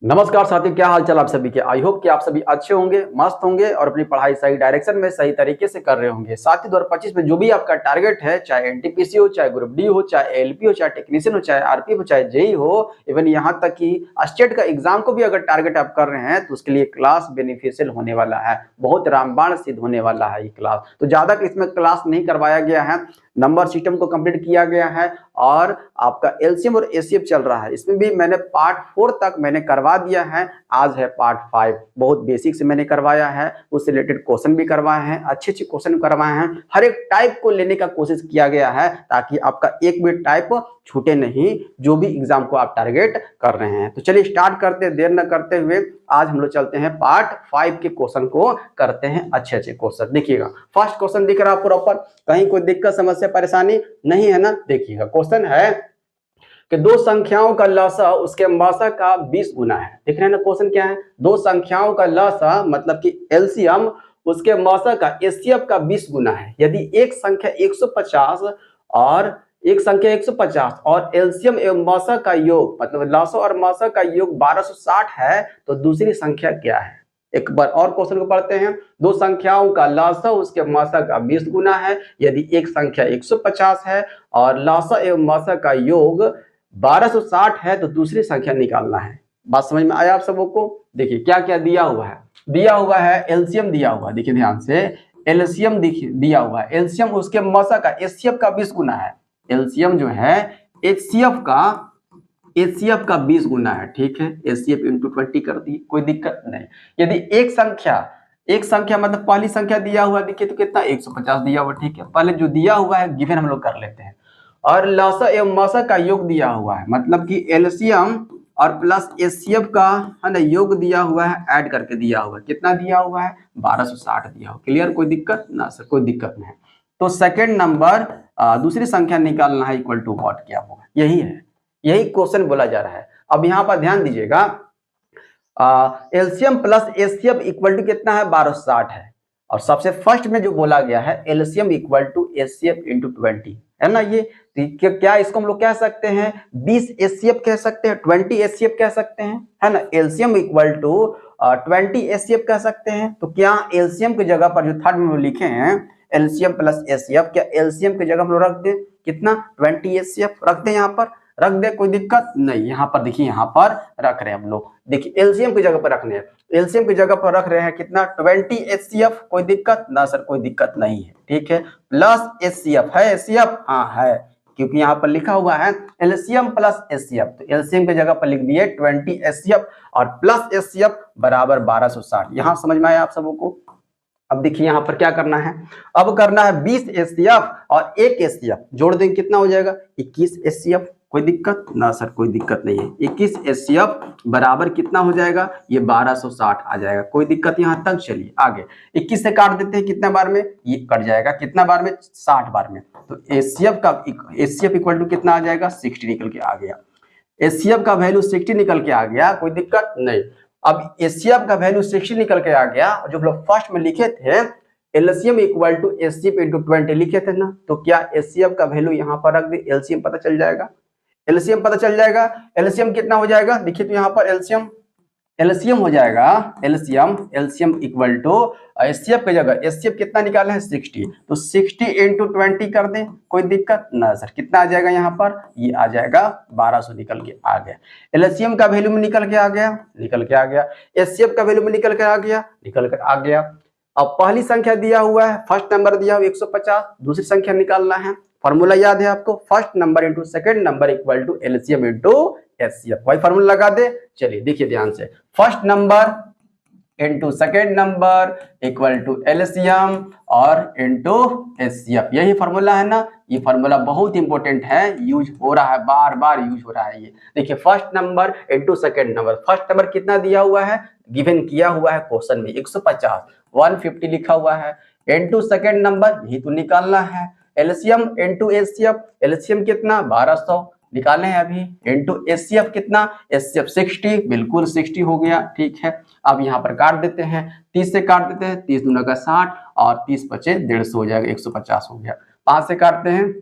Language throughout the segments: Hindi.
नमस्कार साथियों, क्या हाल चाल आप सभी के। आई होप कि आप सभी अच्छे होंगे, मस्त होंगे और अपनी पढ़ाई सही डायरेक्शन में सही तरीके से कर रहे होंगे। साथ ही 2025 में जो भी आपका टारगेट है, चाहे एनटीपीसी हो, चाहे ग्रुप डी हो, चाहे एलपी हो, चाहे टेक्नीशियन हो, चाहे आरपी हो, चाहे जेई हो, इवन यहाँ तक कि स्टेट का एग्जाम को भी अगर टारगेट आप कर रहे हैं तो उसके लिए क्लास बेनिफिशियल होने वाला है। बहुत रामबाण सिद्ध होने वाला है ये क्लास। तो ज्यादा इसमें क्लास नहीं करवाया गया है, नंबर सिस्टम को कंप्लीट किया गया है और आपका एलसीएम और एचसीएफ चल रहा है। इसमें भी मैंने पार्ट 4 तक मैंने करवा दिया है। आज है पार्ट 5। बहुत बेसिक से मैंने करवाया है, उससे रिलेटेड क्वेश्चन भी करवाए हैं, अच्छे अच्छे क्वेश्चन करवाए हैं। हर एक टाइप को लेने का कोशिश किया गया है ताकि आपका एक भी टाइप छूटे नहीं, जो भी एग्जाम को आप टारगेट कर रहे हैं। तो चलिए स्टार्ट करते, देर न करते हुए आज हम लोग चलते हैं पार्ट 5 के क्वेश्चन को करते हैं। अच्छे अच्छे क्वेश्चन देखिएगा। फर्स्ट क्वेश्चन दिख रहा है प्रॉपर, कहीं कोई दिक्कत समस्या परेशानी नहीं है ना। देखिएगा, क्वेश्चन है कि दो संख्याओं का लसा उसके मासा का 20 गुना है। देख रहे हैं ना क्वेश्चन क्या है। दो संख्याओं का लसा मतलब कि एलसीएम उसके मासा का एचसीएफ का 20 गुना है। यदि एक संख्या 150 और एक संख्या 150 और एलसीएम एवं मासा का योग मतलब लसा और मासा का योग 1260 है तो दूसरी संख्या क्या है। एक बार और क्वेश्चन को पढ़ते हैं। दो संख्याओं का लसा उसके मासा का 20 गुना है। यदि एक संख्या 150 है और लसा एवं मासा का योग 1260 है तो दूसरी संख्या निकालना है। बात समझ में आया आप सबों को। देखिए क्या क्या दिया हुआ है। दिया हुआ है एलसीएम दिया हुआ है, देखिए ध्यान से। एलसीएम दिया हुआ है। एलसीएम उसके मासा का एचसीएफ का 20 गुना है। एलसीएम जो है एचसीएफ का 20 गुना है। ठीक है, एचसीएफ इंटू 20 कर दी, कोई दिक्कत नहीं। यदि एक संख्या मतलब पहली संख्या दिया हुआ देखिए तो कितना 150 दिया हुआ। ठीक है, पहले जो दिया हुआ है गिवन हम लोग कर लेते हैं। और लसा एवं मसा का योग दिया हुआ है मतलब कि एलसीएम और प्लस एचसीएफ का है ना योग दिया हुआ है, ऐड करके दिया हुआ है। कितना दिया हुआ है 1260 दिया हुआ। क्लियर, कोई दिक्कत ना सर, कोई दिक्कत नहीं। तो सेकेंड नंबर दूसरी संख्या निकालना है, इक्वल टू व्हाट क्या होगा, यही है, यही क्वेश्चन बोला जा रहा है। अब यहाँ पर ध्यान दीजिएगा, LCM plus HCF equal to कितना है 1260 है। और सबसे फर्स्ट में जो बोला गया है LCM equal to HCF into 20 है ना। ये क्या इसको हम लोग कह सकते हैं 20 एचसीएफ कह सकते हैं, 20 एचसीएफ कह सकते हैं, है ना। एलसीएम इक्वल टू 20 एचसीएफ कह सकते हैं। तो क्या एलसीएम की जगह पर जो थर्ड में लिखे हैं एलसीएम प्लस एचसीएफ, क्या एलसीएम की जगह हम लोग रख दें कितना 20 एचसीएफ रख दें, यहाँ पर रख दे, कोई दिक्कत नहीं। यहाँ पर देखिए, यहाँ पर रख रहे हैं हम लोग। देखिए एलसीएम की जगह पर रखने हैं, एलसीएम की जगह पर रख रहे हैं कितना 20 एचसीएफ, कोई दिक्कत ना सर, कोई दिक्कत नहीं है। ठीक है, प्लस एचसीएफ है, एचसीएफ हाँ है, क्योंकि यहाँ पर लिखा हुआ है एलसीएम प्लस एचसीएफ। तो एलसीएम की जगह पर लिख दिए 20 एचसीएफ और प्लस एचसीएफ बराबर 1260। यहाँ समझ में आया आप सबों को। अब देखिए यहाँ पर क्या करना है, अब करना है 20 एचसीएफ और 1 एचसीएफ जोड़ देंगे, कितना हो जाएगा 21 एचसीएफ। कोई दिक्कत ना सर, कोई दिक्कत नहीं है। 21 एचसीएफ बराबर कितना हो जाएगा, ये 1260 आ जाएगा। कोई दिक्कत यहाँ तक। चलिए आगे 21 से काट देते हैं, कितने बार में ये कट जाएगा, कितना बार में 60 बार में। तो एचसीएफ इक्वल टू कितना आ जाएगा 60 निकल के आ गया। एचसीएफ का वैल्यू 60 निकल के आ गया, कोई दिक्कत नहीं। अब एचसीएफ का वैल्यू 60 निकल के आ गया। जो लोग फर्स्ट में लिखे थे LCM equal to HCF into 20 लिखे थे ना, तो क्या एचसीएफ का वैल्यू यहाँ पर रख दे, एलसीएम पता चल जाएगा। एलसीएम पता चल जाएगा। एलसीएम कितना हो जाएगा देखिए, तो यहाँ पर एलसीएम हो जाएगा, एलसीएम इक्वल टू एचसीएफ की जगह एचसीएफ कितना निकाले हैं 60, तो 60 इंटू 20 कर दें, कोई दिक्कत ना सर। कितना आ जाएगा यहाँ पर, ये आ जाएगा 1200 निकल के आ गया। एलसीएम का वैल्यू में निकल के आ गया, एचसीएफ का वैल्यू में निकल के आ गया। अब पहली संख्या दिया हुआ है, फर्स्ट नंबर दिया हुआ 150, दूसरी संख्या निकालना है। फॉर्मूला याद है आपको, first number into second number equal to LCM into HCF, वही फॉर्मूला लगा दे। चलिए देखिए ध्यान से, first number into second number equal to LCM और इंटू एचसीएफ, यही फॉर्मूला है ना। ये फॉर्मूला बहुत इंपॉर्टेंट है, यूज हो रहा है, बार बार यूज हो रहा है ये। देखिए first number into second number, first number कितना दिया हुआ है, गिवन किया हुआ है क्वेश्चन में 150, 150 लिखा हुआ है, इंटू सेकेंड नंबर यही तो निकालना है। एलसीएम इंटू एचसीएफ, एलसीएम कितना 1200 निकाले हैं अभी, इंटू एचसीएफ कितना, एचसीएफ 60, बिल्कुल 60 हो गया। ठीक है, अब यहाँ पर काट देते हैं, 30 से काट देते हैं, 30 दूना का 60 और 30 बचे 150 हो जाएगा, 150 हो गया। 5 से काटते हैं,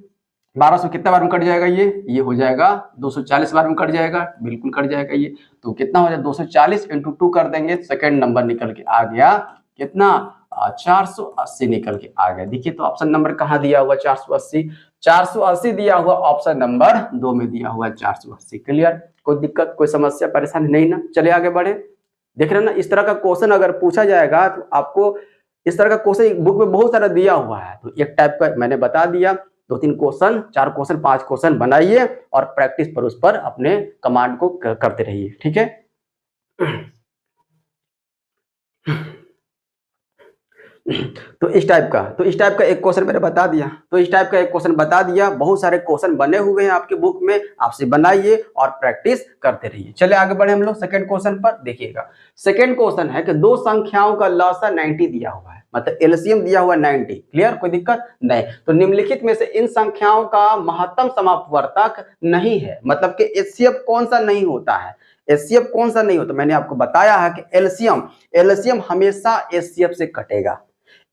12 से कितना बार में कट जाएगा, ये हो जाएगा 240 बार में कट जाएगा, बिल्कुल कट जाएगा ये। तो कितना हो जाएगा 240 इंटू 2 कर देंगे, सेकंड नंबर निकल के आ गया कितना 480 निकल के आ गया। देखिए तो ऑप्शन नंबर कहाँ दिया हुआ 480 दिया हुआ ऑप्शन नंबर 2 में दिया हुआ 480। क्लियर, कोई दिक्कत कोई समस्या परेशानी नहीं ना। चलिए आगे बढ़े। देख रहे हैं ना, इस तरह का क्वेश्चन अगर पूछा जाएगा तो आपको इस तरह का क्वेश्चन बुक में बहुत सारा दिया हुआ है, तो एक टाइप का मैंने बता दिया, 2-3 क्वेश्चन 4 क्वेश्चन 5 क्वेश्चन बनाइए और प्रैक्टिस पर उस पर अपने कमांड को करते रहिए, ठीक है। तो इस टाइप का एक क्वेश्चन मैंने बता दिया, बहुत सारे क्वेश्चन बने हुए हैं आपके बुक में, आपसे बनाइए और प्रैक्टिस करते रहिए। चलिए आगे बढ़े हम लोग सेकंड क्वेश्चन पर। देखिएगा सेकंड क्वेश्चन है कि दो संख्याओं का लसा 90 दिया हुआ है, मतलब एलसीएम दिया हुआ 90। क्लियर, कोई दिक्कत नहीं। तो निम्नलिखित में से इन संख्याओं का महत्तम समापवर्तक नहीं है, मतलब कि एचसीएफ कौन सा नहीं होता है, एचसीएफ कौन सा नहीं होता। मैंने आपको बताया है कि एलसीएम हमेशा एचसीएफ से कटेगा,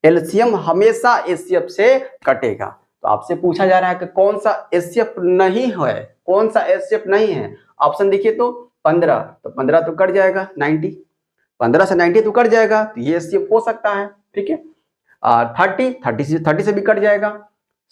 एलसीएम हमेशा एचसीएफ से कटेगा। तो आपसे पूछा जा रहा है कि कौन सा एचसीएफ नहीं है, कौन सा एचसीएफ नहीं है। ऑप्शन देखिए तो 15, तो 15 तो कट जाएगा 90, 15 से 90 तो कट जाएगा, तो ये एचसीएफ हो सकता है, ठीक है। 30 से भी कट जाएगा,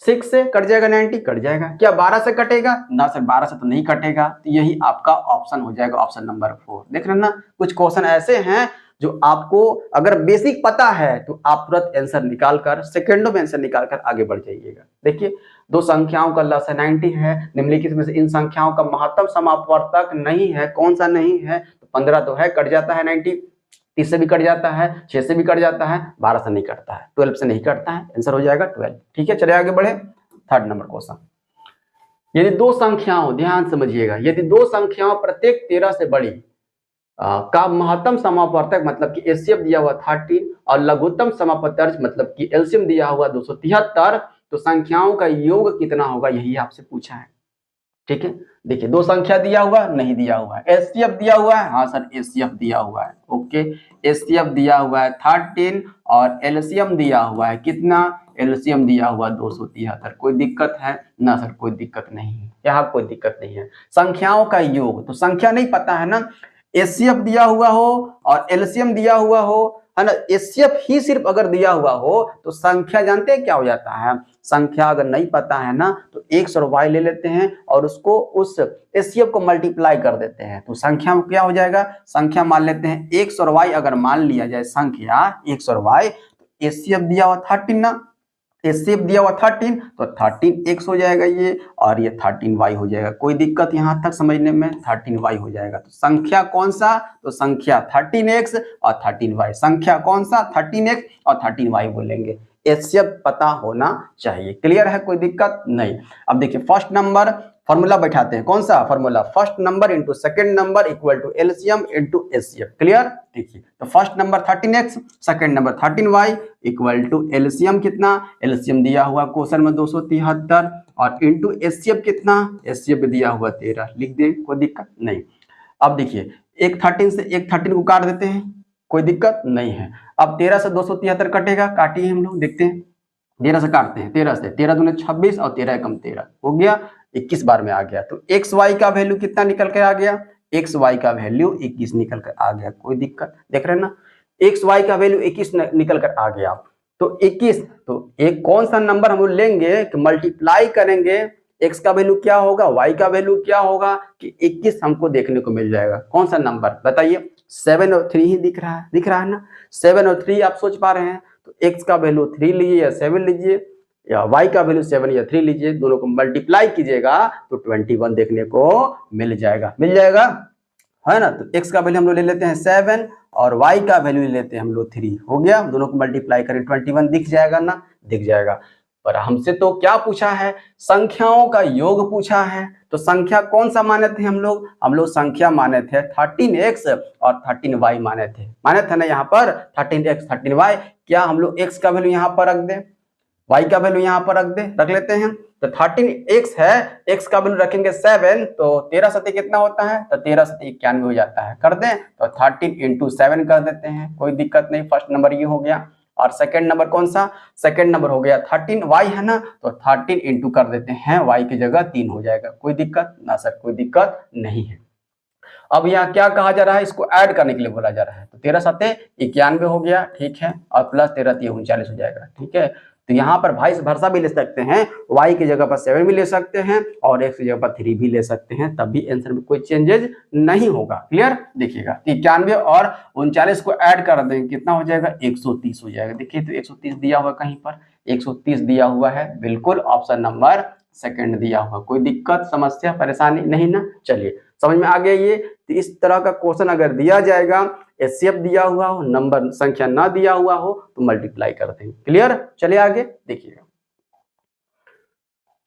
6 से कट जाएगा 90, कट जाएगा। क्या 12 से कटेगा ना सर, 12 से तो नहीं कटेगा, तो यही आपका ऑप्शन हो जाएगा, ऑप्शन नंबर 4। देख रहे हैं ना, कुछ क्वेश्चन ऐसे हैं जो आपको अगर बेसिक पता है तो आप तुरंत आंसर निकालकर सेकंडों में आंसर निकालकर आगे बढ़ जाइएगा। देखिए दो संख्याओं का लसा 90 है, निम्नलिखित में से इन संख्याओं का महत्तम समापवर्तक नहीं है, कौन सा नहीं है। तो 15 तो है, कट जाता है 90, 30 से भी कट जाता है, 6 से भी कट जाता है, 12 से नहीं कटता है, 12 से नहीं कटता है, आंसर हो जाएगा 12। ठीक है, चलिए आगे बढ़े। थर्ड नंबर क्वेश्चन, यदि दो संख्याओं, ध्यान समझिएगा, यदि दो संख्याओं प्रत्येक 13 से बड़ी का महत्तम समापवर्तक मतलब कि एचसीएफ दिया हुआ 13 और लघुत्तम समापवर्तक मतलब कि एलसीएम दिया हुआ 273, तो संख्याओं का योग कितना होगा, यही आपसे पूछा है। ठीक है, देखिए दो संख्या दिया हुआ नहीं दिया हुआ है, एचसीएफ दिया हुआ है, हाँ सर एचसीएफ दिया हुआ है, ओके। एचसीएफ दिया हुआ है 13 और एलसीएम दिया हुआ है कितना, एलसीएम दिया हुआ 273। कोई दिक्कत है ना सर, कोई दिक्कत नहीं है, यहाँ कोई दिक्कत नहीं है। संख्याओं का योग, तो संख्या नहीं पता है ना, एचसीएफ दिया हुआ हो और एलसीएम दिया हुआ हो, है ना, एचसीएफ ही सिर्फ अगर दिया हुआ हो तो संख्या जानते हैं क्या हो जाता है, संख्या अगर नहीं पता है ना तो x और y ले लेते हैं और उसको उस एचसीएफ को मल्टीप्लाई कर देते हैं, तो संख्या में क्या हो जाएगा, संख्या मान लेते हैं x और y, अगर मान लिया जाए संख्या x और y, तो एचसीएफ दिया हुआ 13 ना, एचसीएफ दिया हुआ 13 तो 13x हो जाएगा ये, और ये 13y हो जाएगा। कोई दिक्कत यहां तक समझने में, 13y हो जाएगा। तो संख्या कौन सा, तो संख्या 13x और 13y, संख्या कौन सा 13x और 13y बोलेंगे, एचसीएफ पता होना चाहिए। क्लियर है, कोई दिक्कत नहीं। अब देखिए फर्स्ट नंबर फॉर्मूला बैठाते हैं, कौन सा formula, first number into second number equal to LCM into HCF. Clear, देखिए तो first number 13x, second number 13y equal to LCM कितना, एलसीएम दिया हुआ क्वेश्चन में 273 और इंटू एचसीएफ कितना, एचसीएफ दिया हुआ 13, लिख दे, कोई दिक्कत नहीं। अब देखिए एक 13 से एक 13 को काट देते हैं, कोई दिक्कत नहीं है। अब 13 से 273 कटेगा, काटिए हम लोग देखते हैं, 13 से काटते हैं, 13 से 13 दूने 26 और 13 एकम 13 हो गया, 21 बार में आ गया। तो एक्स वाई का वैल्यू कितना निकल कर आ गया, एक्स वाई का वैल्यू 21 निकल कर आ गया। कोई दिक्कत, देख रहे हैं ना, एक्स वाई का वैल्यू 21 निकल कर आ गया। तो 21, तो एक कौन सा नंबर हम लोग लेंगे कि मल्टीप्लाई करेंगे, एक्स का वैल्यू क्या होगा, वाई का वैल्यू क्या होगा, कि 21 हमको देखने को मिल जाएगा। कौन सा नंबर बताइए, 7 और 3 ही दिख रहा है ना, 7 और 3 आप सोच पा रहे हैं। तो x का वैल्यू 3 लीजिए या 7 लीजिए, या y का वैल्यू 7 या 3 लीजिए, दोनों को मल्टीप्लाई कीजिएगा तो 21 देखने को मिल जाएगा, है ना। तो x का वैल्यू हम लोग ले लेते हैं 7 और y का वैल्यू ले लेते हैं हम लोग 3, हो गया, दोनों को मल्टीप्लाई करें 21 दिख जाएगा ना, दिख जाएगा। पर हमसे तो क्या पूछा है, संख्याओं का योग पूछा है। तो संख्या कौन सा माने थे हम लोग संख्या माने थे 13x और 13y माने थे ना, यहाँ पर 13x 13y। क्या हम लोग x का वैल्यू यहाँ पर रख दें, y का वैल्यू यहाँ पर रख लेते हैं। तो 13x है, x का वैल्यू रखेंगे 7, तो 13 सती कितना होता है, तो 13 सती 91 हो जाता है, कर दें। तो 13 × 7 कर देते हैं, कोई दिक्कत नहीं, फर्स्ट नंबर ये हो गया। और सेकंड नंबर कौन सा, सेकंड नंबर हो गया 13, y है ना, तो 13 इंटू कर देते हैं, y की जगह 3 हो जाएगा। कोई दिक्कत ना सर, कोई दिक्कत नहीं है। अब यहाँ क्या कहा जा रहा है, इसको ऐड करने के लिए बोला जा रहा है। तो 13 सत्ते 91 हो गया, ठीक है, और प्लस 13 3 39 हो जाएगा, ठीक है। तो यहाँ पर वाइस वर्सा भी ले सकते हैं, y की जगह पर 7 भी ले सकते हैं और x की जगह पर 3 भी ले सकते हैं, तब भी आंसर में कोई चेंजेस नहीं होगा। क्लियर, देखिएगा 91 और 39 को ऐड कर देंगे, कितना हो जाएगा, 130 हो जाएगा। देखिए तो 130 दिया हुआ कहीं पर, 130 दिया हुआ है, बिल्कुल ऑप्शन नंबर सेकंड दिया हुआ। कोई दिक्कत समस्या परेशानी नहीं ना, चलिए समझ में आ गया ये। तो इस तरह का क्वेश्चन अगर दिया जाएगा, एचसीएफ दिया हुआ हो, नंबर संख्या ना दिया हुआ हो, तो मल्टीप्लाई कर देंगे। क्लियर, चलिए आगे देखिएगा।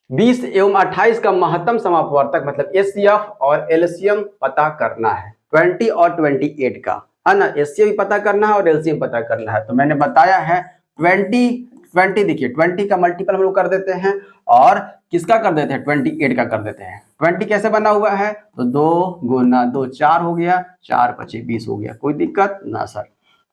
20 एवं 28 का महत्तम समापवर्तक मतलब एचसीएफ और एलसीएम पता करना है, 20 और 28 का, है ना। एचसीएफ भी पता करना है और एलसीएम पता करना है। तो मैंने बताया है 20 देखिए 20 का मल्टीपल हम लोग कर देते हैं और किसका कर देते हैं, 28 का कर देते हैं। 20 कैसे बना हुआ है, तो 2 गुना 2 4 हो गया, 4 पचे 20 हो गया, कोई दिक्कत ना सर।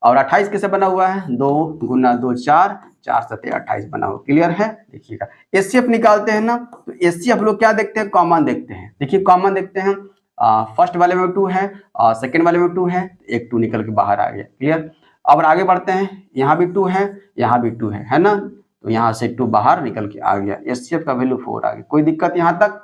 और 28 कैसे बना हुआ है, 2 गुना 2 4, 4 सत्ते 28 बना हुआ। क्लियर है, देखिएगा। एचसीएफ निकालते हैं ना, तो एचसीएफ हम लोग क्या देखते हैं, कॉमन देखते हैं। देखिए कॉमन देखते हैं, फर्स्ट वाले में 2 है और सेकेंड वाले में 2 है, एक 2 निकल के बाहर आ गया। क्लियर, अब आगे बढ़ते हैं, यहाँ भी 2 है, यहाँ भी 2 है ना, तो यहाँ से 2 बाहर निकल के आ गया, एचसीएफ का वैल्यू 4 आ गया। कोई दिक्कत यहाँ तक।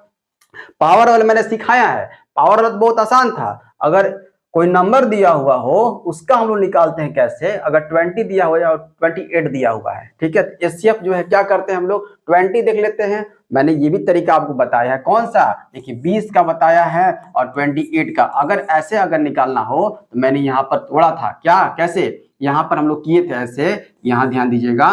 पावर वाला मैंने सिखाया है, पावर वाला बहुत आसान था। अगर कोई नंबर दिया हुआ हो उसका हम लोग निकालते हैं कैसे, अगर 20 दिया हुआ है और 28 दिया हुआ है, ठीक है, तो एचसीएफ जो है क्या करते हैं हम लोग, 20 देख लेते हैं। मैंने ये भी तरीका आपको बताया है, कौन सा, देखिए 20 का बताया है और 28 का। अगर ऐसे अगर निकालना हो तो मैंने यहाँ पर तोड़ा था, क्या कैसे, यहाँ पर हम लोग किए थे ऐसे, यहाँ ध्यान दीजिएगा,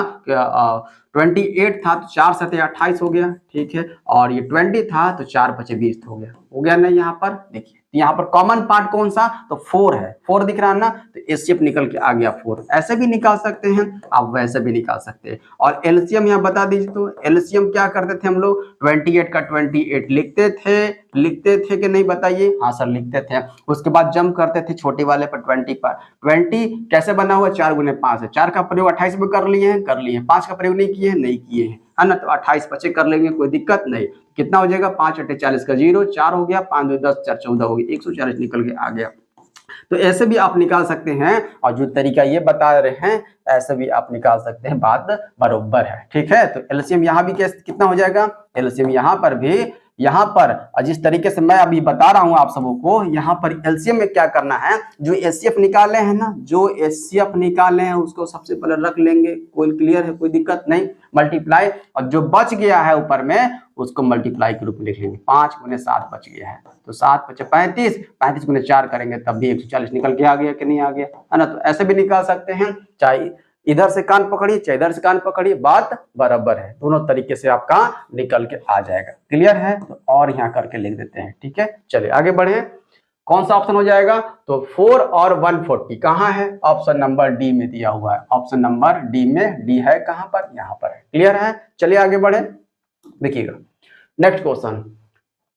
28 था तो 4 सत्ते 28 हो गया, ठीक है, और ये 20 था तो 4 पचे 20 हो गया ना। यहाँ पर देखिए, यहाँ पर कॉमन पार्ट कौन सा, तो 4 है, 4 दिख रहा है ना, तो एचसीएफ निकल के आ गया 4। ऐसे भी निकाल सकते हैं आप, वैसे भी निकाल सकते हैं। और एलसीएम यहाँ बता दीजिए, तो एलसीएम क्या करते थे हम लोग, 28 का 28 लिखते थे कि नहीं बताइए, हाँ सर लिखते थे। उसके बाद जंप करते थे छोटे वाले पर 20 पर। 20 कैसे बना हुआ, 4 गुने 5 है, 4 का प्रयोग 28 में कर लिए हैं, 5 का प्रयोग नहीं किए हैं, है ना, तो 28 पचे कर लेंगे, कोई दिक्कत नहीं। कितना हो जाएगा, 5 8 40 का 0, 4 हो गया, 5 2 10 4 14 हो गया, 140 निकल के आ गया। तो ऐसे भी आप निकाल सकते हैं, और जो तरीका ये बता रहे हैं ऐसे भी आप निकाल सकते हैं, बात बरोबर है, ठीक है। तो एलसीएम यहाँ भी कितना हो जाएगा, एलसीएम यहाँ पर भी, यहाँ पर जिस तरीके से मैं अभी बता रहा हूं आप सबों को, यहाँ पर एलसीएम में क्या करना है, जो एचसीएफ निकाले हैं ना, जो एचसीएफ निकाले हैं उसको सबसे पहले रख लेंगे, कोई क्लियर है, कोई दिक्कत नहीं, मल्टीप्लाई, और जो बच गया है ऊपर में उसको मल्टीप्लाई के रूप में लिख लेंगे। 5 गुने 7 बच गया है, तो 7 पचे 35, 35 गुने 4 करेंगे तब भी 140 निकल के आ गया कि नहीं आ गया, है ना। तो ऐसे भी निकाल सकते हैं, चाहे इधर से कान पकड़िए चाहे इधर से कान पकड़िए, बात बराबर है, दोनों तरीके से आपका निकल के आ जाएगा। क्लियर है, तो और यहाँ करके लिख देते हैं, ठीक है। चलिए आगे बढ़े, कौन सा ऑप्शन हो जाएगा, तो 4 और 140 कहाँ है, ऑप्शन नंबर डी में दिया हुआ है, ऑप्शन नंबर डी में, डी है कहाँ पर, यहाँ पर है। क्लियर है, चलिए आगे बढ़े, देखिएगा नेक्स्ट क्वेश्चन।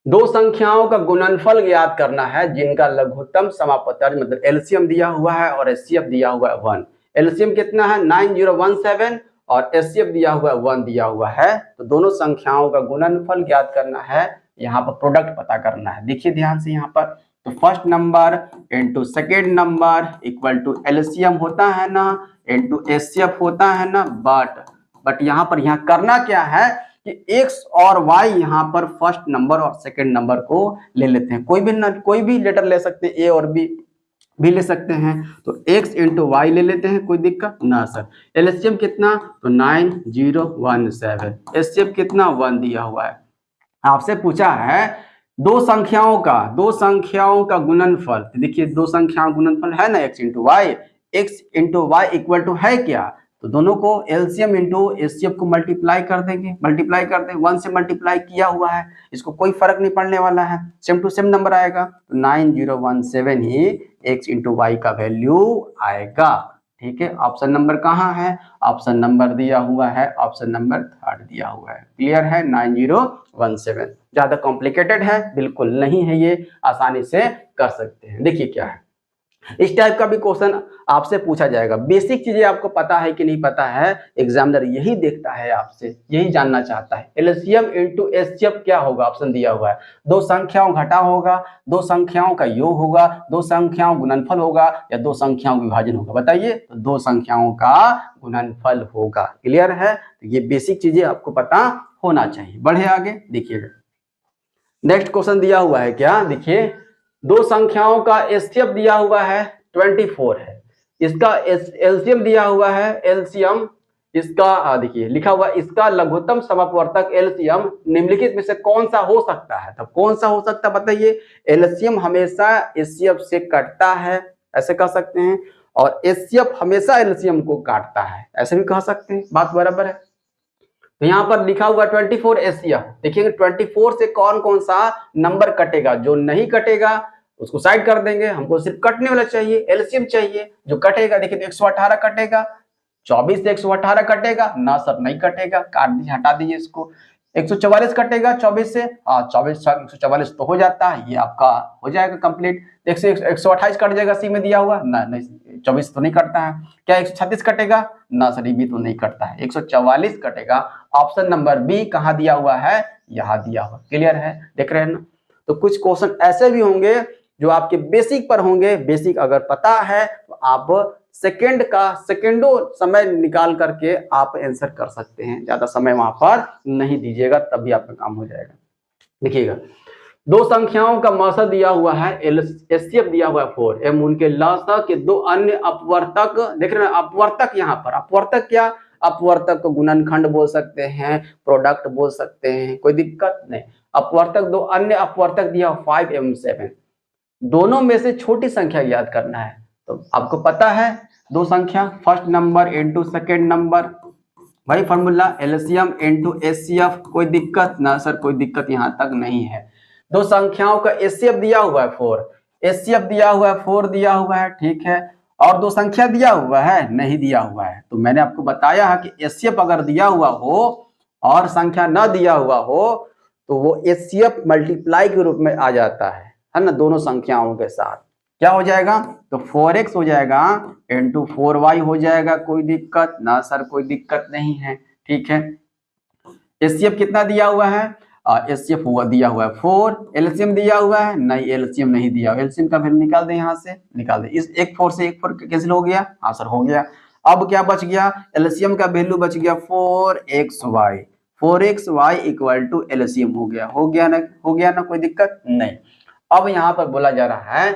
2 संख्याओं का गुणनफल ज्ञात करना है जिनका लघुत्तम समापवर्तक मतलब एलसीएम दिया हुआ है और एचसीएफ दिया हुआ है 1। एलसीएम कितना है 9017 और एचसीएफ दिया हुआ है 1 दिया हुआ है। तो दोनों संख्याओं का गुणनफल ज्ञात करना है, यहाँ पर प्रोडक्ट पता करना है। देखिए ध्यान से यहाँ पर, तो first number into second number equal to LCM होता है ना, इंटू एचसीएफ होता है ना, बट यहाँ पर यहाँ करना क्या है कि x और y यहाँ पर फर्स्ट नंबर और सेकंड नंबर को ले लेते हैं, कोई भी लेटर ले सकते हैं, a और b भी ले सकते हैं। तो x इंटू वाई ले लेते हैं, कोई दिक्कत ना सर। एलसीएम कितना, तो 9017, एचसीएफ कितना 1 दिया हुआ है। आपसे पूछा है दो संख्याओं का गुणनफल, तो देखिए 2 संख्याओं गुणनफल है ना x into y equal to है क्या, तो दोनों को एलसीएम इंटू एचसीएफ को मल्टीप्लाई कर देंगे, 1 से मल्टीप्लाई किया हुआ है, इसको कोई फर्क नहीं पड़ने वाला है, सेम टू सेम नंबर आएगा। तो 9017 ही x इंटू वाई का वैल्यू आएगा, ठीक है। ऑप्शन नंबर कहाँ है, ऑप्शन नंबर दिया हुआ है, ऑप्शन नंबर 3 दिया हुआ है। क्लियर है, 9017 ज्यादा कॉम्प्लिकेटेड है बिल्कुल नहीं है, ये आसानी से कर सकते हैं। देखिए क्या है, इस टाइप का भी क्वेश्चन आपसे पूछा जाएगा। बेसिक चीजें आपको पता है कि नहीं पता है, एग्जामिनर यही देखता है, आपसे यही जानना चाहता है। एलसीएम इंटू एचसीएफ क्या होगा, ऑप्शन दिया हुआ है। दो संख्याओं घटा होगा, दो संख्याओं का योग होगा, दो संख्याओं गुणनफल होगा, या दो संख्याओं विभाजन होगा। बताइए, तो दो संख्याओं का गुणनफल होगा। क्लियर है? तो ये बेसिक चीजें आपको पता होना चाहिए। बढ़े आगे, देखिएगा नेक्स्ट क्वेश्चन दिया हुआ है क्या, देखिए दो संख्याओं का एचसीएफ दिया हुआ है 24 है, इसका एलसीएम दिया हुआ है, एलसीएम इसका देखिए लिखा हुआ इसका लघुत्तम समअपवर्तक एलसीएम निम्नलिखित में से कौन सा हो सकता है। तब कौन सा हो सकता है बताइए। एलसीएम हमेशा एचसीएफ से कटता है, ऐसे कह सकते हैं, और एचसीएफ हमेशा एलसीएम को काटता है, ऐसे भी कह सकते हैं। बात बराबर है। तो यहाँ पर लिखा हुआ 24 एचसीएफ, देखिएगा 24 से कौन कौन सा नंबर कटेगा। जो नहीं कटेगा उसको साइड कर देंगे, हमको सिर्फ कटने वाला चाहिए, एलसीएम चाहिए। जो कटेगा देखिए 118 कटेगा, 24 से 118 कटेगा ना सर, नहीं कटेगा, काट दीजिए, हटा दीजिए इसको। 144 कटेगा 24 से, हाँ 24 144 तो हो जाता है, ये आपका हो जाएगा कंप्लीट। 128 कट जाएगा, सी में दिया हुआ ना, नहीं 24 तो नहीं कटता है। क्या 136 कटेगा ना सर, ये भी तो नहीं कटता है, 144 कटेगा। ऑप्शन नंबर बी कहाँ दिया हुआ है, यहाँ दिया हुआ। क्लियर है, देख रहे हैं ना। तो कुछ क्वेश्चन ऐसे भी होंगे जो आपके बेसिक पर होंगे, बेसिक अगर पता है तो आप सेकेंडों समय निकाल करके आप आंसर कर सकते हैं, ज्यादा समय वहां पर नहीं दीजिएगा, तब भी आपका काम हो जाएगा। देखिएगा दो संख्याओं का मौसा दिया हुआ है, एचसीएफ दिया हुआ है 4 एवं उनके लसा के दो अन्य अपवर्तक, देख रहे हैं अपवर्तक, यहाँ पर अपवर्तक क्या, अपवर्तक को गुणनखंड बोल सकते हैं, प्रोडक्ट बोल सकते हैं, कोई दिक्कत नहीं। अपवर्तक दो अन्य अपवर्तक दिया 5 एवं 7, दोनों में से छोटी संख्या याद करना है। तो आपको पता है दो संख्या, first number into second number, भाई फॉर्मूला एलसीएम इंटू एचसीएफ, कोई दिक्कत ना सर, कोई दिक्कत यहाँ तक नहीं है। दो संख्याओं का एचसीएफ दिया हुआ है 4, एचसीएफ दिया हुआ है 4 दिया हुआ है, ठीक है, और दो संख्या दिया हुआ है नहीं दिया हुआ है। तो मैंने आपको बताया है कि एचसीएफ अगर दिया हुआ हो और संख्या न दिया हुआ हो तो वो एचसीएफ मल्टीप्लाई के रूप में आ जाता है ना, दोनों संख्याओं के साथ। क्या हो जाएगा, तो 4x हो जाएगा इंटू 4y हो जाएगा, कोई दिक्कत ना सर, कोई दिक्कत नहीं है, ठीक है। एचसीएफ कितना दिया हुआ है, एचसीएफ दिया हुआ है 4, एलसीएम दिया हुआ है नहीं, एलसीएम नहीं दिया, एलसीएम का वैल्यू निकाल दें, यहाँ से निकाल दें, इस एक 4 से एक 4 कैंसिल हो गया, हाँ सर हो गया। अब क्या बच गया, एलसीएम का वैल्यू बच गया 4xy, 4xy equal to LCM हो गया, हो गया ना, कोई दिक्कत नहीं। अब यहाँ पर बोला जा रहा है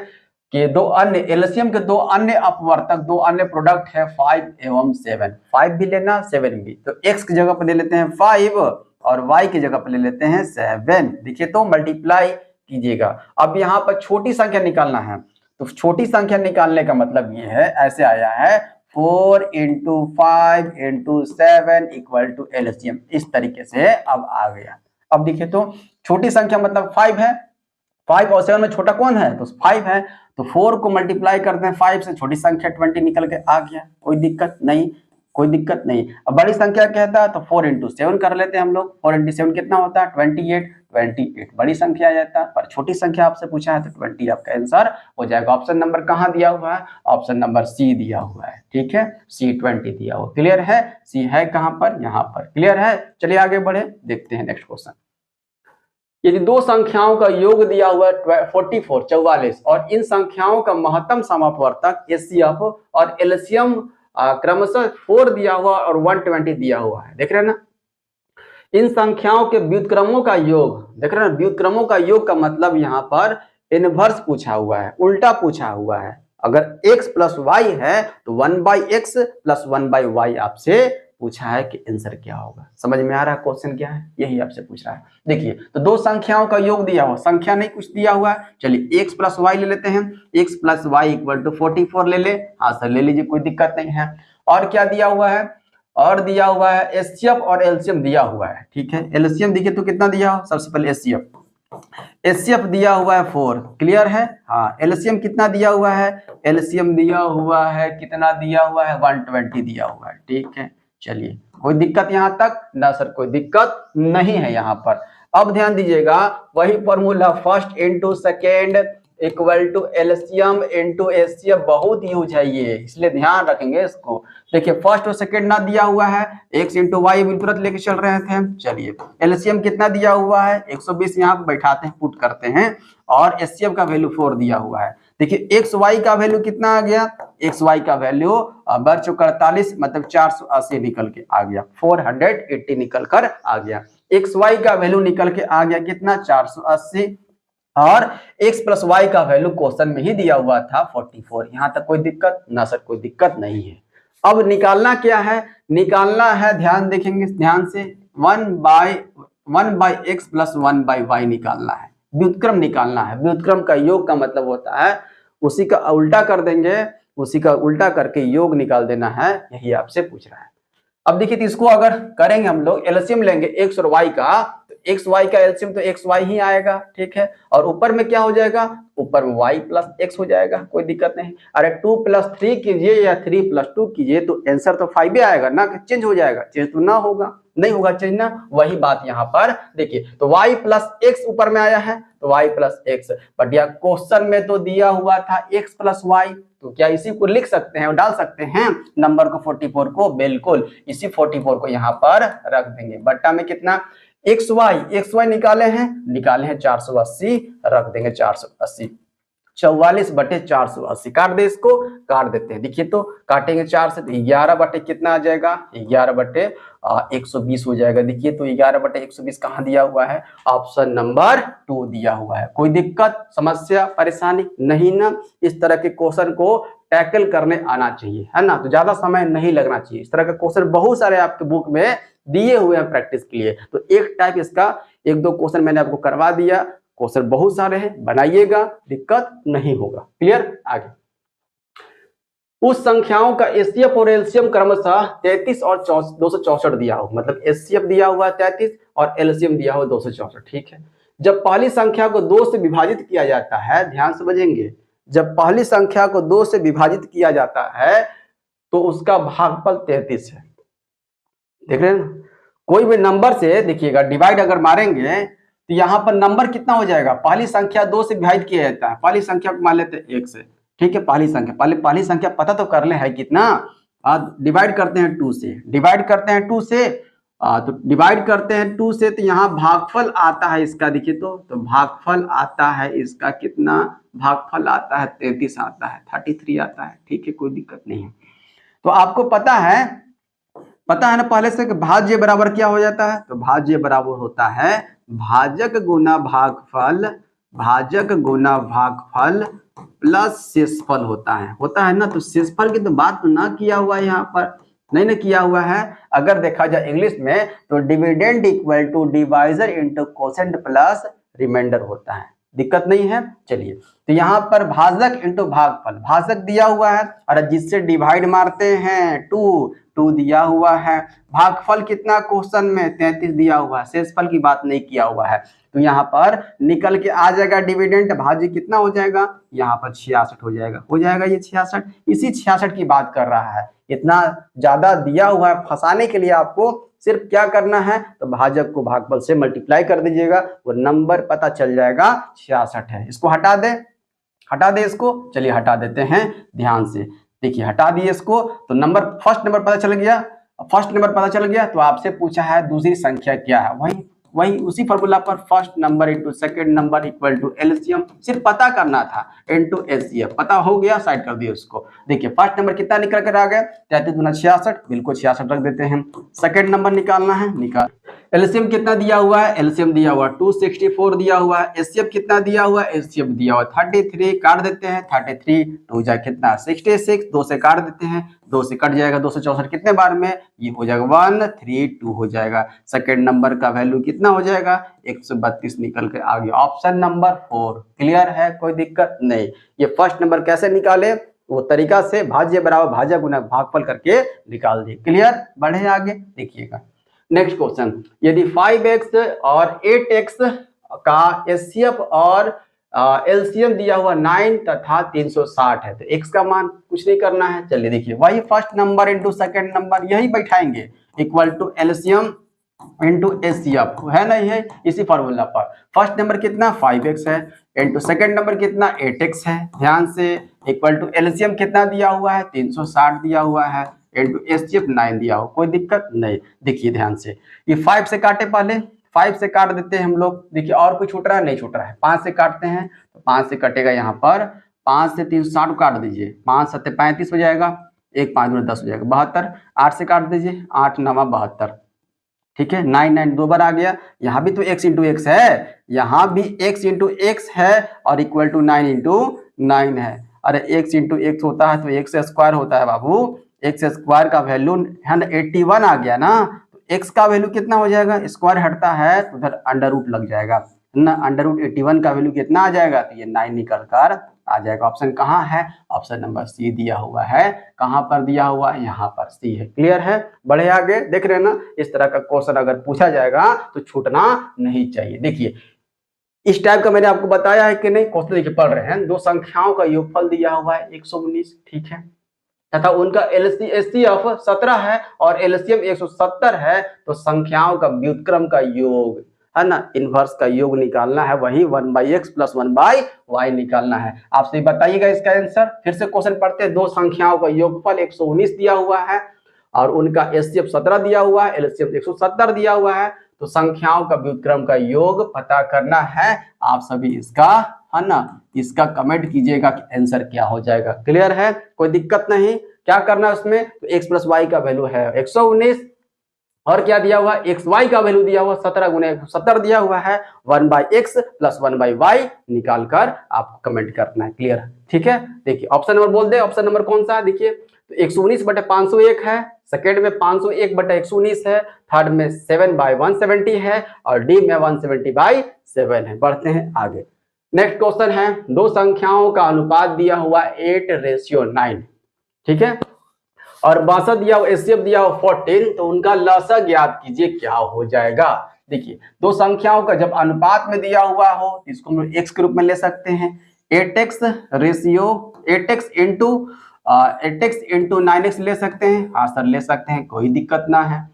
कि दो अन्य एलसीएम के दो अन्य अपवर्तक, दो अन्य प्रोडक्ट है 5 एवं 7, 5 भी लेना 7 भी, तो x की जगह पर ले लेते हैं 5 और y की जगह पर ले लेते हैं 7। देखिए तो मल्टीप्लाई कीजिएगा। अब यहाँ पर छोटी संख्या निकालना है, तो छोटी संख्या निकालने का मतलब ये है, ऐसे आया है 4 into 5 into 7 equal to LCM, इस तरीके से अब आ गया। अब देखिए तो छोटी संख्या मतलब 5 है, 5 और 7 में छोटा कौन है, तो 5 है, तो 4 को मल्टीप्लाई करते हैं 5 से, छोटी संख्या 20 निकल के आ गया, कोई दिक्कत नहीं, कोई दिक्कत नहीं। अब बड़ी संख्या कहता है तो 4 इंटू 7 कर लेते हैं हम लोग, 4 इंटू 7 कितना होता है 28 बड़ी संख्या आ जाता है, पर छोटी संख्या आपसे पूछा है तो 20 आपका आंसर हो जाएगा। ऑप्शन नंबर कहाँ दिया हुआ है, ऑप्शन नंबर सी दिया हुआ है, ठीक है, सी 20 दिया हुआ। क्लियर है, सी है कहाँ पर, यहाँ पर। क्लियर है, चलिए आगे बढ़े, देखते हैं नेक्स्ट क्वेश्चन। यदि दो संख्याओं का योग दिया हुआ है 44 और इन संख्याओं का महत्तम समअपवर्तक एचसीएफ और एलसीएम क्रमशः 4 दिया हुआ और 120 दिया हुआ है, देख रहे हैं ना। इन संख्याओं के व्युत्क्रमों का योग, देख रहे हैं, व्युत्क्रमों का योग का मतलब यहाँ पर इनवर्स पूछा हुआ है, उल्टा पूछा हुआ है। अगर x प्लस वाई है तो 1/x प्लस 1/y आपसे पूछा है कि आंसर क्या होगा। समझ में आ रहा है क्वेश्चन क्या है, यही आपसे पूछ रहा है। देखिए तो दो संख्याओं का योग दिया हुआ, संख्या नहीं कुछ दिया हुआ है, चलिए x प्लस वाई ले लेते हैं, x plus y equal to 44 ले ले, हाँ सर ले लीजिए, कोई दिक्कत नहीं है। और क्या दिया हुआ है, और दिया हुआ है एचसीएफ और एलसीएम दिया हुआ है, ठीक है। एलसीएम देखिए तो कितना दिया हो, सबसे पहले एचसीएफ दिया हुआ है 4, क्लियर है, हाँ। एलसीएम कितना दिया हुआ है, एलसीएम दिया हुआ है कितना दिया हुआ है 120 दिया हुआ है, ठीक है। चलिए कोई दिक्कत यहाँ तक ना सर, कोई दिक्कत नहीं है यहाँ पर। अब ध्यान दीजिएगा, वही formula first into second equal to LCM into HCF, बहुत यूज है ये, इसलिए ध्यान रखेंगे इसको। देखिए फर्स्ट और सेकंड ना दिया हुआ है, x इंटू वाई तुरंत लेके चल रहे थे हम। चलिए एलसीएम कितना दिया हुआ है 120, यहाँ पे बैठाते हैं पुट करते हैं, और एचसीएफ का वैल्यू 4 दिया हुआ है। देखिए एक्स वाई का वैल्यू कितना आ गया, एक्स वाई का वैल्यू बढ़ चुका 48, मतलब 480 निकल के आ गया, 480 निकल कर आ गया। एक्स वाई का वैल्यू निकल के आ गया कितना 480, और x प्लस वाई का वैल्यू क्वेश्चन में ही दिया हुआ था 44। यहां तक कोई दिक्कत ना सर, कोई दिक्कत नहीं है। अब निकालना क्या है, निकालना है, ध्यान देखेंगे ध्यान से, 1 by x plus 1 by y निकालना है, व्युत्क्रम निकालना है। व्युत्क्रम का योग का मतलब होता है उसी का उल्टा कर देंगे, उसी का उल्टा करके योग निकाल देना है, यही आपसे पूछ रहा है। अब देखिए तो इसको अगर करेंगे हम लोग, एलसीएम लेंगे एक्स और वाई का, तो एक्स वाई का एलसीएम तो एक्स वाई ही आएगा, ठीक है। और ऊपर में क्या हो जाएगा, ऊपर में वाई प्लस एक्स हो जाएगा, कोई दिक्कत नहीं। अरे 2 प्लस 3 कीजिए या 3 प्लस 2 कीजिए तो आंसर तो 5 ही आएगा ना, चेंज हो जाएगा, चेंज तो ना होगा, नहीं होगा चेंज ना, वही बात यहाँ पर देखिए। तो y प्लस एक्स ऊपर में आया है तो y प्लस एक्स, बट यह क्वेश्चन में तो दिया हुआ था x प्लस वाई, तो क्या इसी को लिख सकते हैं और डाल सकते हैं नंबर को 44 को, बिल्कुल इसी 44 को यहाँ पर रख देंगे। बट्टा में कितना एक्स वाई निकाले हैं 480, रख देंगे 480, 44 बटे 480, काट दे, इसको काट देते हैं। देखिए तो काटेंगे 4 से तो 11 बटे कितना आ जाएगा, 11 बटे 120 हो जाएगा। देखिए तो 11 बटे 120 कहाँ दिया हुआ है, ऑप्शन नंबर 2 दिया हुआ है। कोई दिक्कत समस्या परेशानी नहीं ना, इस तरह के क्वेश्चन को टैकल करने आना चाहिए, है ना, तो ज्यादा समय नहीं लगना चाहिए। इस तरह के क्वेश्चन बहुत सारे आपके बुक में दिए हुए हैं प्रैक्टिस के लिए, तो एक टाइप इसका 1-2 क्वेश्चन मैंने आपको करवा दिया, क्वेश्चन बहुत सारे हैं, बनाइएगा, दिक्कत नहीं होगा। क्लियर। आगे उस संख्याओं का एचसीएफ और एलसीएम क्रमशः 33 और 264 दिया हो, मतलब एचसीएफ दिया हुआ है 33 और एलसीएम दिया हुआ 264, ठीक है। जब पहली संख्या को 2 से विभाजित किया जाता है, ध्यान समझेंगे, जब पहली संख्या को 2 से विभाजित किया जाता है तो उसका भागफल 33 है। देख रहे हैं ना, कोई भी नंबर से देखिएगा डिवाइड अगर मारेंगे तो यहाँ पर नंबर कितना हो जाएगा, पहली संख्या 2 से विभाजित किया जाता है, पहली संख्या को मान लेते हैं 1 से, ठीक है। पहली संख्या पहली संख्या पता तो कर ले है कितना, डिवाइड करते हैं 2 से, डिवाइड करते हैं 2 से, तो डिवाइड करते हैं 2 से, तो यहाँ भागफल आता है इसका, देखिए तो भागफल आता है इसका कितना, भागफल आता है 33 आता है, 33 आता है, ठीक है, कोई दिक्कत नहीं है। तो आपको पता है ना पहले से कि भाज्य बराबर क्या हो जाता है, तो भाज्य बराबर होता है भाजक गुना भागफल, भाजक गुना भागफल प्लस शेषफल होता है ना। तो शेषफल की तो बात तो ना किया हुआ है यहाँ पर, नहीं ना किया हुआ है। अगर देखा जाए इंग्लिश में तो dividend equal to divisor into quotient plus remainder होता है, दिक्कत नहीं है। चलिए तो यहाँ पर भाजक इंटू भागफल, भाजक दिया हुआ है और जिससे डिवाइड मारते हैं 2 दिया हुआ है, भागफल कितना क्वेश्चन में 33 दिया हुआ है, शेषफल की बात नहीं किया हुआ है, तो यहाँ पर निकल के आ जाएगा डिविडेंड, भाज्य कितना हो जाएगा, यहाँ पर 66 हो जाएगा ये 66, इसी 66 की बात कर रहा है। इतना ज्यादा दिया हुआ है, फंसाने के लिए आपको सिर्फ क्या करना है, तो भाजक को भागफल से मल्टीप्लाई कर दीजिएगा, वो नंबर पता चल जाएगा 66 है। इसको हटा दे इसको, चलिए हटा देते हैं ध्यान से। देखिए हटा दिए इसको, तो नंबर फर्स्ट नंबर पता चल गया, तो आपसे पूछा है दूसरी संख्या क्या है, वही उसी फॉर्मूला पर first number into second number equal to LCM, सिर्फ पता करना था, इंटू एचसीएफ, पता हो गया, साइड कर दिए उसको। देखिए फर्स्ट नंबर कितना निकल कर आ गया, 33 गुना 66, बिल्कुल 66 रख देते हैं। सेकंड नंबर निकालना है, निकाल। एलसीएम कितना दिया हुआ है, एलसीएम दिया हुआ 264 दिया हुआ है, एचसीएफ कितना दिया हुआ है, एचसीएफ दिया हुआ 33, काट देते हैं, 33 2 जा कितना 66, 2 से काट देते हैं, 2 से कट जाएगा 264 कितने बार में, ये हो जाएगा 132 हो जाएगा। सेकंड नंबर का वैल्यू कितना हो जाएगा, 132 निकल के आ गया, ऑप्शन नंबर 4। क्लियर है, कोई दिक्कत नहीं। ये फर्स्ट नंबर कैसे निकाले, वो तरीका से भाज्य बराबर भाज्य गुना भागफल करके निकाल दिए। क्लियर, बढ़े आगे देखिएगा। नेक्स्ट क्वेश्चन, यदि 5x और 8x का एचसीएफ और एलसीएम दिया हुआ 9 तथा 360 है, तो x का मान कुछ नहीं करना है। चलिए देखिए, वही first number into second number, यही बैठाएंगे, equal to LCM into HCF है ना, ये इसी फॉर्मूला पर फर्स्ट नंबर कितना 5x है इंटू सेकेंड नंबर कितना 8x है, ध्यान से इक्वल टू एलसीएम कितना दिया हुआ है 360 दिया हुआ है इंटू एचसीएफ 9 दिया हुआ, कोई दिक्कत नहीं। देखिए ध्यान से ये 5 से काटे, पहले 5 से काट देते हैं हम लोग, देखिए और कोई छूट रहा है नहीं छूट रहा है, 5 से काटते हैं तो 5 से कटेगा यहाँ पर 5 से 360 काट दीजिए, 5 7 35 हो जाएगा, 1 5 में 10 हो जाएगा 72, 8 से काट दीजिए 8 9 72, ठीक है 9 9 दो बार आ गया, यहाँ भी तो x इंटू एक्स है, यहाँ भी x इंटू एक्स है और इक्वल टू 9 इंटू 9 है। अरे x इंटू एक्स होता है तो एक्स स्क्वायर होता है बाबू, एक्स स्क्वायर का वैल्यू 81 आ गया ना, तो x का वैल्यू कितना हो जाएगा, स्क्वायर हटता है तो उधर अंडर रूट लग जाएगा ना, अंडर रूट 81 का वैल्यू कितना आ जाएगा, तो ये 9 निकल कर आ जाएगा। ऑप्शन कहाँ है, ऑप्शन नंबर सी दिया हुआ है, कहाँ पर दिया हुआ है, यहाँ पर सी है। क्लियर है, बढ़े आगे, देख रहे हैं ना, इस तरह का क्वेश्चन अगर पूछा जाएगा तो छूटना नहीं चाहिए। देखिए इस टाइप का मैंने आपको बताया है कि नहीं, क्वेश्चन देखिए पढ़ रहे हैं, दो संख्याओं का योगफल दिया हुआ है 119, ठीक है, तथा उनका एचसीएफ 17 है और एलसीएम 170 है, तो संख्याओं का व्युत्क्रम का योग है ना, इनवर्स का योग निकालना है, वही 1/x प्लस 1/y निकालना है। आपसे बताइएगा इसका आंसर। फिर से क्वेश्चन पढ़ते हैं, दो संख्याओं का योगफल 119 दिया हुआ है और उनका एचसीएफ 17 दिया हुआ है, एलसीएम 170 दिया हुआ है, तो संख्याओं का व्युत्क्रम का योग पता करना है। आप सभी इसका है ना, इसका कमेंट कीजिएगा कि आंसर क्या हो जाएगा। क्लियर है, कोई दिक्कत नहीं, क्या करना है उसमें, तो x प्लस वाई का वैल्यू है 119 और क्या दिया हुआ, एक्स वाई का वैल्यू दिया हुआ 17 गुना 170 दिया हुआ है, 1/x प्लस 1/y निकाल कर आपको कमेंट करना है। क्लियर, ठीक है। देखिए ऑप्शन नंबर बोल दे, ऑप्शन नंबर कौन सा है, देखिए तो 119/501 है, सेकेंड में 501/119 है, थर्ड में 7/170 है और डी में 170/7 है। बढ़ते हैं आगे, नेक्स्ट क्वेश्चन है, दो संख्याओं का अनुपात दिया हुआ 8:9, ठीक है, और 62 दिया हुआ, एचसीएफ दिया हुआ 14, तो उनका लसाअ ज्ञात कीजिए, क्या हो जाएगा। देखिए दो संख्याओं का जब अनुपात में दिया हुआ हो तो इसको हम x के रूप में ले सकते हैं, 8x ratio 8x into 9x ले सकते हैं, हाँ सर ले सकते हैं, कोई दिक्कत ना है,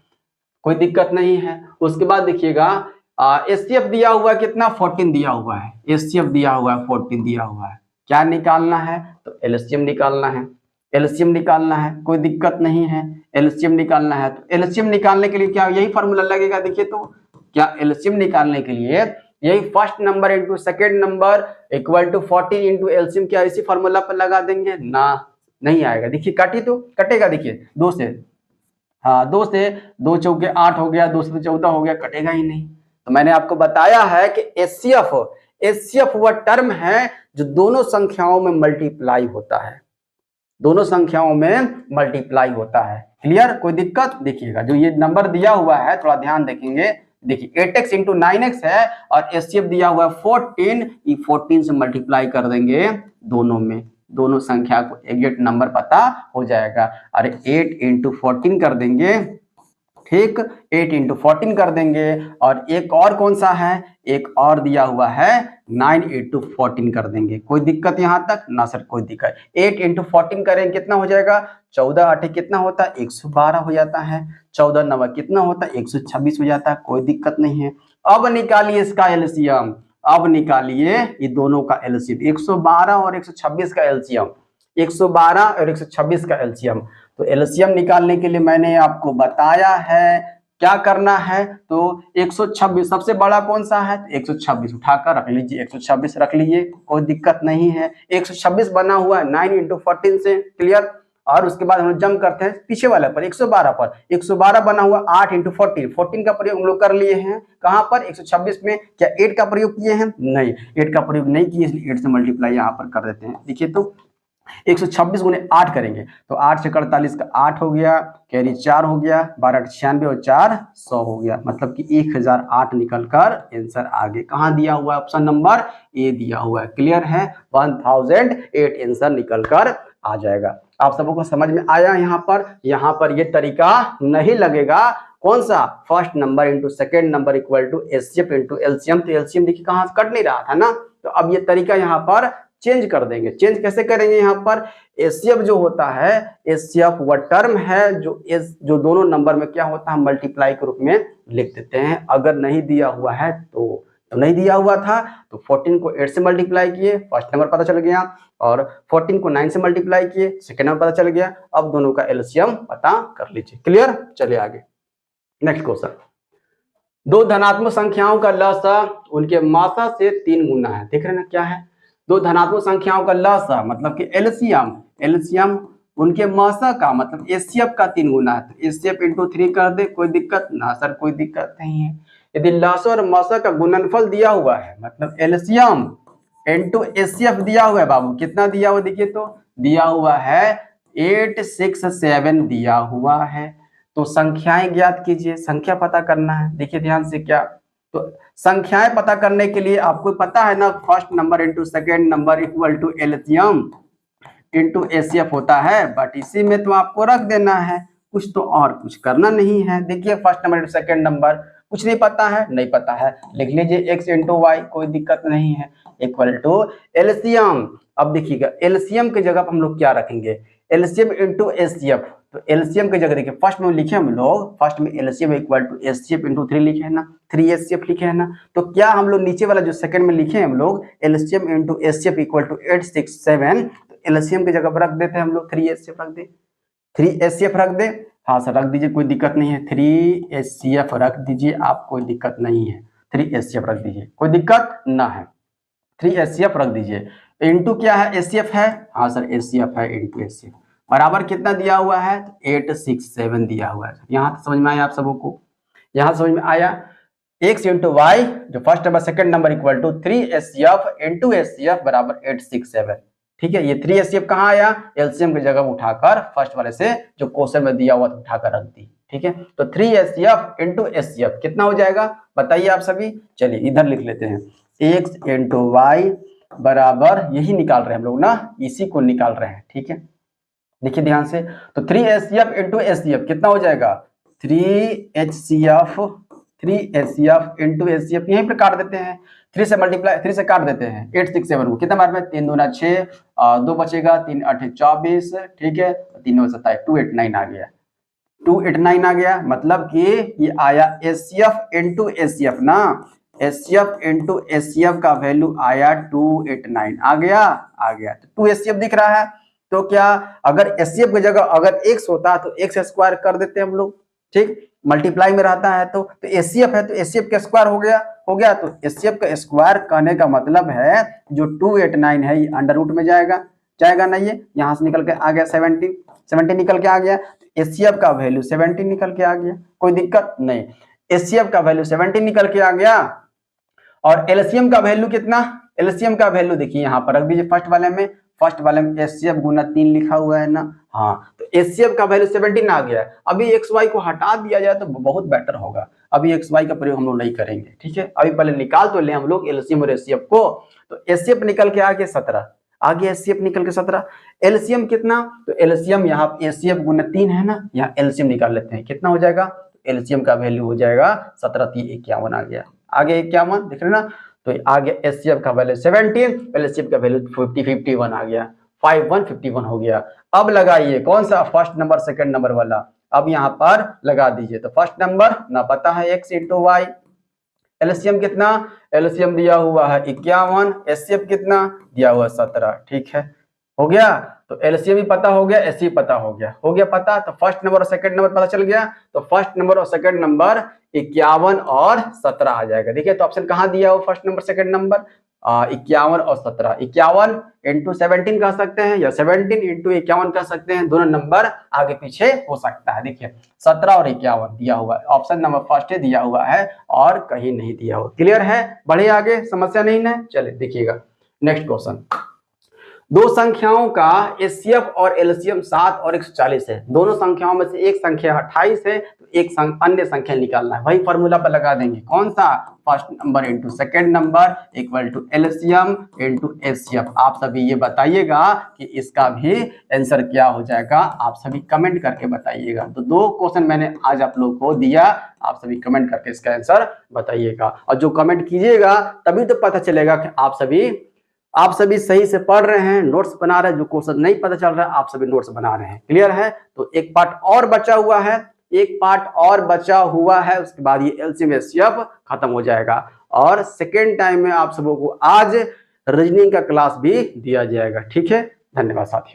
कोई दिक्कत नहीं है। उसके बाद देखिएगा एचसीएफ दिया हुआ कितना 14 दिया हुआ है, एचसीएफ दिया हुआ है 14 दिया हुआ है, क्या निकालना है, तो एलसीएम निकालना है, एलसीएम निकालना है, कोई दिक्कत नहीं है, एलसीएम निकालना है। तो एलसीएम निकालने के लिए क्या यही फॉर्मूला लगेगा, देखिए तो क्या एलसीएम निकालने के लिए यही first number into second number equal to 14 into LCM, क्या इसी फॉर्मूला पर लगा देंगे ना, नहीं आएगा। देखिए काटी तो कटेगा, देखिए 2 से, हाँ 2 से 2 चौके 8 हो गया, 2 से 14 हो गया, कटेगा ही नहीं। तो मैंने आपको बताया है कि एचसीएफ वह टर्म है जो दोनों संख्याओं में मल्टीप्लाई होता है, दोनों संख्याओं में मल्टीप्लाई होता है। क्लियर, कोई दिक्कत, देखिएगा जो ये नंबर दिया हुआ है थोड़ा ध्यान देखेंगे, देखिए 8x इंटू 9x है और एचसीएफ दिया हुआ है 14, ये 14 से मल्टीप्लाई कर देंगे दोनों में, दोनों संख्या को एग्जैक्ट नंबर पता हो जाएगा। अरे 8 इंटू 14 कर देंगे, ठीक 8 इंटू 14 कर देंगे, और एक और कौन सा है, एक और दिया हुआ है 9 इंटू 14 कर देंगे, कोई दिक्कत यहाँ तक ना सर, कोई दिक्कत। 8 इंटू 14 करेंगे कितना हो जाएगा, 14 8 कितना होता है 112 हो जाता है, 14 9 कितना होता है 126 हो जाता है, कोई दिक्कत नहीं है। अब निकालिए इसका एलसीएम, अब निकालिए ये दोनों का एलसीएम, 112 और 126 का एलसीएम, 112 और 126 का एलसीएम। तो एलसीएम निकालने के लिए मैंने आपको बताया है क्या करना है, तो 126 सबसे बड़ा कौन सा है, 126 उठाकर रख लीजिए, 126 रख लीजिए, कोई दिक्कत नहीं है। 126 बना हुआ है 9 इंटू 14 से, क्लियर। और उसके बाद हम लोग जम करते हैं पीछे वाले पर 112 पर, 112 बना हुआ 8 इंटू 14, 14 का प्रयोग हम लोग कर लिए हैं कहाँ पर 126 में, क्या 8 का प्रयोग किए हैं, नहीं 8 का प्रयोग नहीं किए, इसलिए 8 से मल्टीप्लाई यहाँ पर कर देते हैं। देखिए तो 126 गुने 8 करेंगे तो 8 से 48 का 8 हो गया, कैरी 4 हो गया, 12 96 और 4 100 हो गया, मतलब कि 1008 निकल कर आंसर आगे कहाँ दिया हुआ है, ऑप्शन नंबर ए दिया हुआ है। क्लियर है, 1008 आंसर निकल कर आ जाएगा। आप सबको समझ में आया, यहाँ पर ये तरीका नहीं लगेगा, कौन सा, first number into second number equal to HCF into LCM, तो एलसीएम देखिए कहाँ कट नहीं रहा था ना, तो अब ये तरीका यहाँ पर चेंज कर देंगे। चेंज कैसे करेंगे? यहाँ पर एचसीएफ जो होता है, एचसीएफ वह टर्म है जो दोनों नंबर में क्या होता है, मल्टीप्लाई के रूप में लिख देते हैं। अगर नहीं दिया हुआ है तो नहीं दिया हुआ था तो 14 को 8 से मल्टीप्लाई किए, फर्स्ट नंबर पता चल गया, और 14 को 9 से मल्टीप्लाई किए, सेकेंड नंबर पता चल गया। अब दोनों का एलसीएम पता कर लीजिए। क्लियर? चलिए आगे नेक्स्ट क्वेश्चन। दो धनात्मक संख्याओं का लसा उनके मासा से 3 गुना है। देख रहे हैं ना क्या है? दो धनात्मक संख्याओं का लसा मतलब कि एलसीएम उनके मासा का मतलब एचसीएफ का 3 गुना है। तो एचसीएफ इंटू 3 कर दे, कोई दिक्कत ना सर? कोई दिक्कत नहीं है। यदि लसा और मासा का गुणनफल दिया हुआ है मतलब एलसीएम इंटू एचसीएफ दिया हुआ है बाबू, कितना दिया हुआ देखिए तो दिया हुआ है 867 दिया हुआ है। तो संख्याएं ज्ञात कीजिए, संख्या पता करना है। देखिए ध्यान से क्या, तो संख्याएं पता करने के लिए आपको पता है ना, first number into second number equal to LCM into HCF होता है, बट इसी में तो आपको रख देना है, कुछ तो और कुछ करना नहीं है। देखिए first number into second number, कुछ नहीं पता है, नहीं पता है, लिख लीजिए x इंटू वाई, कोई दिक्कत नहीं है, इक्वल टू एलसीएम। अब देखिएगा एलसीएम की जगह हम लोग क्या रखेंगे, एलसीएम इंटू एचसीएफ। तो एलसीएम की जगह देखिए फर्स्ट में लिखे हम लोग, फर्स्ट में LCM equal to HCF into 3 लिखे है ना, 3 एचसीएफ लिखे है ना। तो क्या हम लोग नीचे वाला जो सेकंड में लिखे हम लोग LCM into HCF equal to 867, तो एलसीएम की जगह पर रख देते हैं हम लोग 3 एचसीएफ रख दे, 3 एचसीएफ रख दे। हाँ सर रख दीजिए, कोई दिक्कत नहीं है, 3 एचसीएफ रख दीजिए आप, कोई दिक्कत नहीं है, 3 एचसीएफ रख दीजिए, कोई दिक्कत ना है, 3 एचसीएफ रख दीजिए। इंटू क्या है, एचसीएफ है, हाँ सर एचसीएफ है, इंटू एचसीएफ बराबर कितना दिया हुआ है, 867 दिया हुआ है। यहाँ तो समझ में आया आप सबों को? यहाँ समझ में आया? x इंटू वाई जो first number second number equal to 3 HCF into HCF बराबर 867। ठीक है, ये 3 एचसीएफ कहाँ आया, एलसीएम की जगह उठाकर फर्स्ट वाले से जो क्वेश्चन में दिया हुआ था उठाकर रख दी। ठीक है, तो 3 एचसीएफ इंटू एचसीएफ कितना हो जाएगा बताइए आप सभी? चलिए इधर लिख लेते हैं, x इंटू वाई बराबर यही निकाल रहे हैं हम लोग ना, इसी को निकाल रहे हैं। ठीक है, देखिए ध्यान से, तो 3 एचसीएफ इंटू एचसीएफ कितना हो जाएगा, 3 एचसीएफ इंटू एचसीएफ, यहीं पे काट देते हैं, 3 से मल्टीप्लाई 3 से काट देते हैं 867 को, कितना मार में 3 दूना 6, 2 बचेगा, 3 8 24, ठीक है, 3 9 27, 289 आ गया, 289 आ गया। मतलब कि ये आया एचसीएफ इंटू एचसीएफ ना, एचसीएफ इंटू एचसीएफ का वैल्यू आया 289 आ गया। तो 2 एचसीएफ दिख रहा है, तो क्या अगर एचसीएफ की जगह अगर x होता तो x स्क्वायर कर देते हम लोग। ठीक, मल्टीप्लाई में रहता है तो एचसीएफ है तो एचसीएफ का स्क्वायर हो गया। तो एचसीएफ का स्क्वायर कहने का मतलब है जो 289 है ये अंडर रूट में जाएगा ना, ये यहाँ से निकल के आ गया 70 निकल के आ गया, तो एचसीएफ का वैल्यू 70 निकल के आ गया, कोई दिक्कत नहीं, एचसीएफ का वैल्यू 70 निकल के आ गया। और एलसीएम का वैल्यू कितना, एलसीएम का वैल्यू देखिए यहाँ पर रख दीजिए, फर्स्ट वाले में एचसीएफ गुना 3 लिखा हुआ है ना, हाँ, तो एचसीएफ का वैल्यू 17 आ गया है। अभी एक्स वाई को हटा दिया जाए तो बहुत बेटर होगा, अभी एक्स वाई का प्रयोग हम लोग नहीं करेंगे। ठीक है, अभी पहले निकाल तो ले हम लोग एलसीएम और एचसीएफ को। तो एचसीएफ निकल के आ गया 17, आगे एचसीएफ निकल के 17, एलसीएम कितना, तो एलसीएम यहाँ एचसीएफ गुना 3 है ना, यहाँ एलसीएम निकाल लेते हैं, कितना हो जाएगा, एलसीएम का वैल्यू हो जाएगा 17 3 51 आ गया, आगे 51 दिख रहे ना, तो आगे एचसीएफ का वैल्यू 17, एलसीएफ का वैल्यू 51 आ गया, 51 हो गया। अब लगाइए कौन सा, फर्स्ट नंबर सेकंड नंबर वाला, अब यहाँ पर लगा दीजिए। तो फर्स्ट नंबर ना पता है x इंटू वाई, एलसीएम कितना, एलसीएम दिया हुआ है 51, एचसीएफ कितना दिया हुआ है 17। ठीक है, हो गया, तो एलसीएम भी पता हो गया, एचसीएफ पता हो गया पता। तो फर्स्ट नंबर और सेकंड नंबर पता चल गया, तो फर्स्ट नंबर और सेकंड नंबर 51 और 17 आ जाएगा। देखिए तो ऑप्शन कहाँ दिया हो, फर्स्ट नंबर सेकंड नंबर 51 और 17, 51 इंटू 17 कह सकते हैं या 17 इंटू 51 कह सकते हैं, दोनों नंबर आगे पीछे हो सकता है। देखिए 17 और 51 दिया हुआ है, ऑप्शन नंबर फर्स्ट दिया हुआ है और कहीं नहीं दिया हुआ। क्लियर है, बढ़े आगे, समस्या नहीं है। चले देखिएगा नेक्स्ट क्वेश्चन। दो संख्याओं का एचसीएफ और एलसीएम 7 और 140 है, दोनों संख्याओं में से एक संख्या 28 है, तो एक अन्य संख्या निकालना है। वही फॉर्मूला पर लगा देंगे, कौन सा, first number into second number equal to LCM into HCF. आप सभी ये बताइएगा कि इसका भी आंसर क्या हो जाएगा, आप सभी कमेंट करके बताइएगा। तो 2 क्वेश्चन मैंने आज आप लोग को दिया, आप सभी कमेंट करके इसका आंसर बताइएगा, और जो कमेंट कीजिएगा तभी तो पता चलेगा कि आप सभी आप सभी सही से पढ़ रहे हैं, नोट्स बना रहे हैं, जो क्वेश्चन नहीं पता चल रहा है आप सभी नोट्स बना रहे हैं। क्लियर है? तो एक पार्ट और बचा हुआ है, उसके बाद ये एलसीएम एचसीएफ खत्म हो जाएगा और सेकेंड टाइम में आप सबों को आज रीजनिंग का क्लास भी दिया जाएगा। ठीक है, धन्यवाद साथियों।